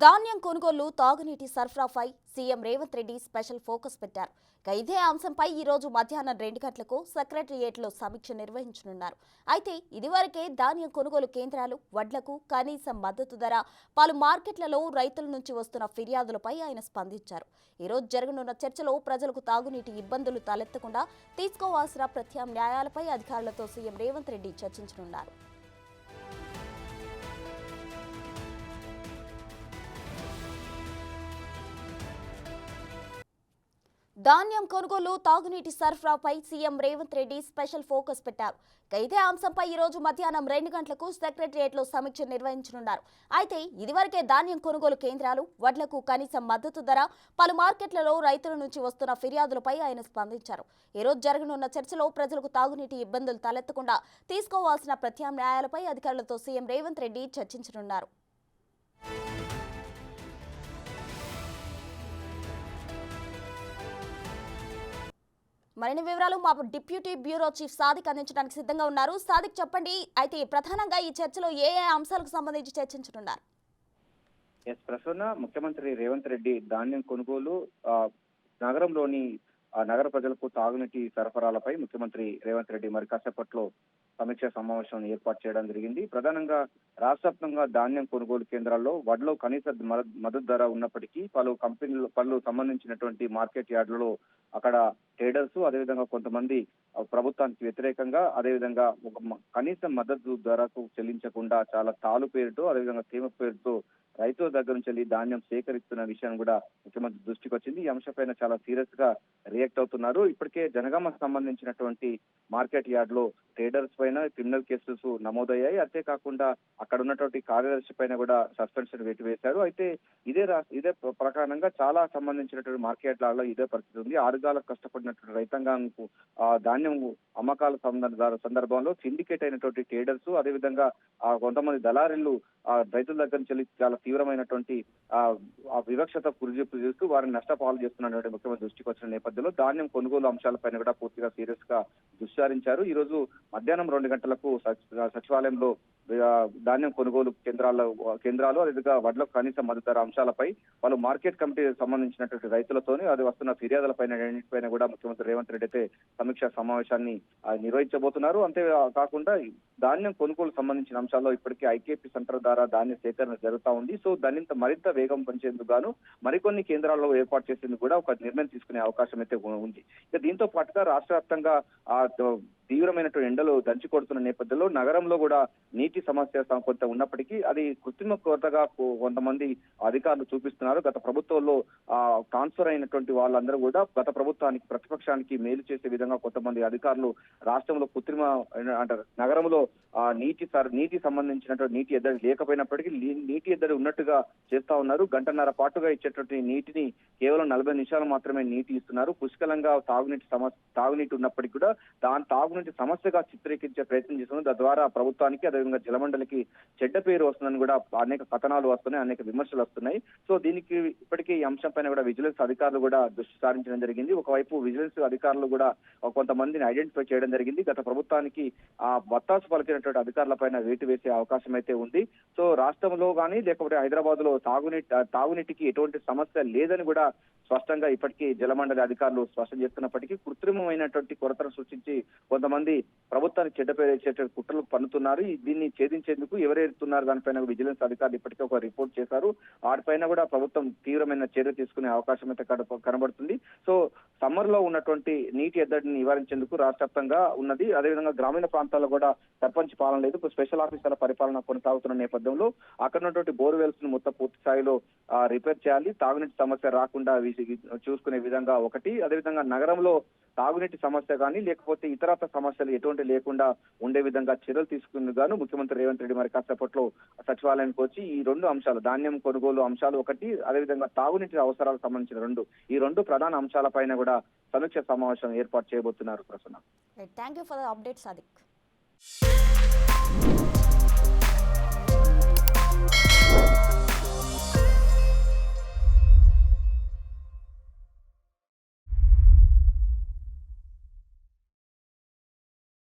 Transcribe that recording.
ధాన్యం కొనుగోలు తాగునీటి సరఫరాపై CM Revanth Reddy special focus పెట్టారు. ఇదే అంశంపై ఈ రోజు మధ్యాహ్నం 2 గంటలకు సెక్రటరియేట్లో సమీక్ష నిర్వహించనున్నారు. అయితే ఇదివరకే ధాన్యం కొనుగోలు కేంద్రాలు, వడ్లకు కనీస మద్దతు ధర, పలు మార్కెట్లలో రైతుల నుంచి వస్తున్న ఫిర్యాదులపై ఆయన స్పందించారు. ఈ రోజు జరగనున్న చర్చలో ప్రజలకు తాగునీటి ఇబ్బందులు తలెత్తకుండా తీసుకోవాల్సిన ప్రత్యామ్నాయాలపై అధికారులతో సీఎం రేవంత్ రెడ్డి చర్చించనున్నారు. ధాన్యం కొనుగోలు తాగునీటి సరఫరాపై CM Revanth Reddy special focus పెట్టారు. ఇదే అంశంపై ఈ రోజు మధ్యాహ్నం 2 గంటలకు సెక్రటరియేట్లో సమీక్ష నిర్వహించనున్నారు. అయితే ఇదివరకే ధాన్యం కొనుగోలు కేంద్రాలు, వడ్లకు కనీస మద్దతు ధర, పలు మార్కెట్లలో రైతుల నుంచి వస్తున్న ఫిర్యాదులపై ఆయన స్పందించారు. ఈ రోజు జరగనున్న చర్చలో ప్రజలకు తాగునీటి ఇబ్బందులు తలెత్తకుండా తీసుకోవాల్సిన ప్రత్యామ్నాయాలపై అధికారులతో సీఎం రేవంత్ రెడ్డి చర్చించనున్నారు. మరిన్ని వివరాలు మా డిప్యూటీ బ్యూరో చీఫ్ సాదిక్ అందించడానికి సిద్ధంగా ఉన్నారు. సాదిక్, చెప్పండి, అయితే ప్రధానంగా ఈ చర్చలో ఏ అంశాలకు సంబంధించి చర్చించనున్నారు? ప్రసన్న, ముఖ్యమంత్రి రేవంత్ రెడ్డి ధాన్యం కొనుగోలు, నగరంలోని నగర ప్రజలకు తాగునీటి సరఫరాలపై ముఖ్యమంత్రి రేవంత్ రెడ్డి మరి కాసేపట్లో సమీక్ష సమావేశం ఏర్పాటు చేయడం జరిగింది. ప్రధానంగా రాష్ట్ర వ్యాప్తంగా ధాన్యం కొనుగోలు కేంద్రాల్లో వడ్లో కనీస మద్దతు ధర ఉన్నప్పటికీ పలు సంబంధించినటువంటి మార్కెట్ యార్డులలో అక్కడ ట్రేడర్స్, అదేవిధంగా కొంతమంది ప్రభుత్వానికి వ్యతిరేకంగా, అదేవిధంగా ఒక కనీస మద్దతు ధరకు చెల్లించకుండా చాలా తాలు పేరుతో, అదేవిధంగా తేమ పేరుతో రైతుల దగ్గర నుంచి ధాన్యం సేకరిస్తున్న విషయం కూడా ముఖ్యమంత్రి దృష్టికి వచ్చింది. ఈ అంశంపైన చాలా సీరియస్ గా రియాక్ట్ అవుతున్నారు. ఇప్పటికే జనగామకు సంబంధించినటువంటి మార్కెట్ యార్డ్ లో ట్రేడర్స్ పైన క్రిమినల్ కేసెస్ నమోదయ్యాయి. అంతేకాకుండా అక్కడ ఉన్నటువంటి కార్యదర్శి పైన కూడా సస్పెన్షన్ వేశారు. అయితే ఇదే ప్రకారంగా చాలా సంబంధించినటువంటి మార్కెట్ యార్డ్ లో ఇదే పరిస్థితి ఉంది. ఆరుగాలకు కష్టపడినటువంటి రైతాంగానికి ధాన్యం అమ్మకాల సందర్భంలో సిండికేట్ అయినటువంటి ట్రేడర్స్, అదేవిధంగా కొంతమంది దళారీలు రైతుల దగ్గర నుంచి చాలా తీవ్రమైనటువంటి వివక్షత చేస్తూ వారిని నష్టపాలు చేస్తున్నటువంటి ముఖ్యమంత్రి దృష్టికి వచ్చిన నేపథ్యంలో ధాన్యం కొనుగోలు అంశాలపైన కూడా పూర్తిగా సీరియస్ గా దుస్సారించారు. ఈ రోజు మధ్యాహ్నం 2 గంటలకు సచివాలయంలో ధాన్యం కొనుగోలు కేంద్రాలు అదేవిధంగా వడ్లకు కనీస మద్దతు ధర అంశాలపై పలు మార్కెట్ కమిటీ సంబంధించినటువంటి రైతులతోని అది వస్తున్న ఫిర్యాదులపైన కూడా ముఖ్యమంత్రి రేవంత్ రెడ్డి అయితే సమీక్షా సమావేశాన్ని నిర్వహించబోతున్నారు. అంతేకాకుండా ధాన్యం కొనుగోలు సంబంధించిన అంశాల్లో ఇప్పటికే ఐకేపీ సెంటర్ ద్వారా ధాన్య సేకరణ జరుగుతూ ఉంది. సో దాన్ని మరింత వేగం పెంచేందుకు గాను మరికొన్ని కేంద్రాల్లో ఏర్పాటు చేసేందుకు కూడా ఒక నిర్ణయం తీసుకునే అవకాశం అయితే ఉంది. ఇక దీంతో పాటుగా రాష్ట్ర వ్యాప్తంగా తీవ్రమైనటువంటి ఎండలు దంచి కొడుతున్న నేపథ్యంలో నగరంలో కూడా నీటి సమస్య కొంత ఉన్నప్పటికీ అది కృత్రిమ కొరతగా కొంతమంది అధికారులు చూపిస్తున్నారు. గత ప్రభుత్వంలో ట్రాన్స్ఫర్ అయినటువంటి వాళ్ళందరూ కూడా గత ప్రభుత్వానికి, ప్రతిపక్షానికి మేలు చేసే విధంగా కొంతమంది అధికారులు రాష్ట్రంలో కృత్రిమ అంటారు నగరంలో నీటి సంబంధించినటువంటి నీటి ఎద్దడి లేకపోయినప్పటికీ నీటి ఎద్దడి ఉన్నట్టుగా చేస్తా ఉన్నారు. గంటన్నర పాటుగా ఇచ్చేటువంటి నీటిని కేవలం 40 నిమిషాలు మాత్రమే నీటి ఇస్తున్నారు. పుష్కలంగా తాగునీటి ఉన్నప్పటికీ కూడా తాగునీటి సమస్యగా చిత్రీకరించే ప్రయత్నం చేస్తున్నారు. తద్వారా ప్రభుత్వానికి, అదేవిధంగా జలమండలికి చెడ్డ పేరు వస్తుందని కూడా అనేక కథనాలు వస్తున్నాయి, అనేక విమర్శలు వస్తున్నాయి. సో దీనికి ఇప్పటికీ ఈ అంశం పైన కూడా విజిలెన్స్ అధికారులు కూడా దృష్టి సారించడం జరిగింది. ఒకవైపు విజిలెన్స్ అధికారులు కూడా కొంతమందిని ఐడెంటిఫై చేయడం జరిగింది. గత ప్రభుత్వానికి వత్తాసు పలికినటువంటి అధికారుల పైన వేటు వేసే అవకాశం అయితే ఉంది. సో రాష్ట్రంలో కానీ లేకపోతే హైదరాబాద్ లో తాగునీటికి ఎటువంటి సమస్య లేదని కూడా స్పష్టంగా ఇప్పటికీ జలమండలి అధికారులు స్పష్టం చేస్తున్నప్పటికీ కృత్రిమమైనటువంటి కొరతను సృష్టించి కొంతమంది ప్రభుత్వానికి చెడ్డ పేరు ఇచ్చేటువంటి కుట్రలు పన్నుతున్నారు. దీన్ని ఛేదించేందుకు ఎవరెడుతున్నారు దానిపైన విజిలెన్స్ అధికారులు ఇప్పటికే ఒక రిపోర్ట్ చేశారు. వాటిపైన కూడా ప్రభుత్వం తీవ్రమైన చర్య తీసుకునే అవకాశం అయితే కనబడుతుంది. సో సమ్మర్ లో ఉన్నటువంటి నీటి ఎద్దడిని నివారించేందుకు రాష్ట్ర వ్యాప్తంగా ఉన్నది. అదేవిధంగా గ్రామీణ ప్రాంతాల్లో కూడా సర్పంచ్ పాలన లేదు, స్పెషల్ ఆఫీసర్ల పరిపాలన కొనసాగుతున్న నేపథ్యంలో అక్కడ ఉన్నటువంటి బోర్వెల్స్ ను మొత్తం పూర్తి స్థాయిలో రిపేర్ చేయాలి. తాగునీటి సమస్య రాకుండా చూసుకునే విధంగా ఒకటి, అదేవిధంగా నగరంలో తాగునీటి సమస్య కానీ లేకపోతే ఇతరత్ర సమస్యలు ఎటువంటి లేకుండా ఉండే విధంగా చర్యలు తీసుకునేందుకు గాను ముఖ్యమంత్రి రేవంత్ రెడ్డి మరి కాసేపట్లో సచివాలయానికి వచ్చి ఈ 2 అంశాలు, ధాన్యం కొనుగోలు అంశాలు ఒకటి, అదేవిధంగా తాగునీటి అవసరాలకు సంబంధించిన ఈ రెండు ప్రధాన అంశాలపైన కూడా సమీక్ష సమావేశం ఏర్పాటు చేయబోతున్నారు. Prasanna, thank you for the update Sadiq.